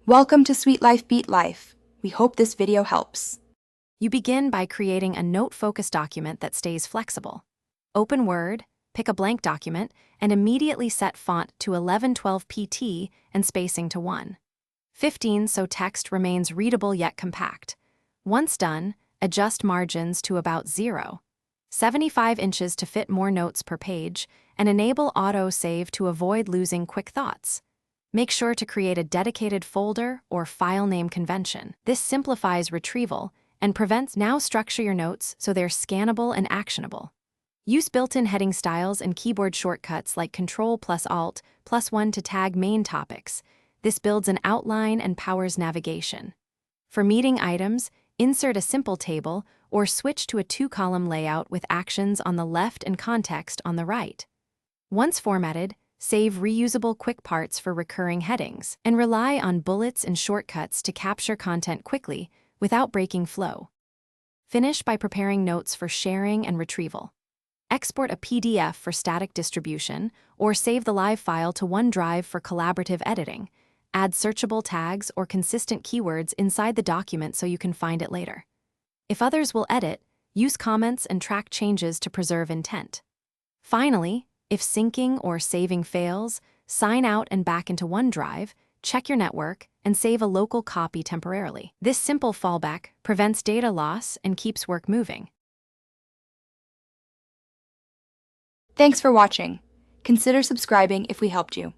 Welcome to Sweet Life Beat Life. We hope this video helps. You begin by creating a note-focused document that stays flexible. Open Word, pick a blank document, and immediately set font to 1112 pt and spacing to 1:15 so text remains readable yet compact. Once done, adjust margins to about 0.75 inches to fit more notes per page, and enable auto-save to avoid losing quick thoughts. Make sure to create a dedicated folder or file name convention. This simplifies retrieval and prevents. Now structure your notes so they're scannable and actionable. Use built-in heading styles and keyboard shortcuts like Ctrl+Alt+1 to tag main topics. This builds an outline and powers navigation. For meeting items, insert a simple table or switch to a 2-column layout with actions on the left and context on the right. Once formatted, save reusable quick parts for recurring headings, and rely on bullets and shortcuts to capture content quickly without breaking flow. Finish by preparing notes for sharing and retrieval. Export a PDF for static distribution, or save the live file to OneDrive for collaborative editing. Add searchable tags or consistent keywords inside the document so you can find it later. If others will edit, use comments and track changes to preserve intent. Finally, if syncing or saving fails, sign out and back into OneDrive, check your network, and save a local copy temporarily. This simple fallback prevents data loss and keeps work moving. Thanks for watching. Consider subscribing if we helped you.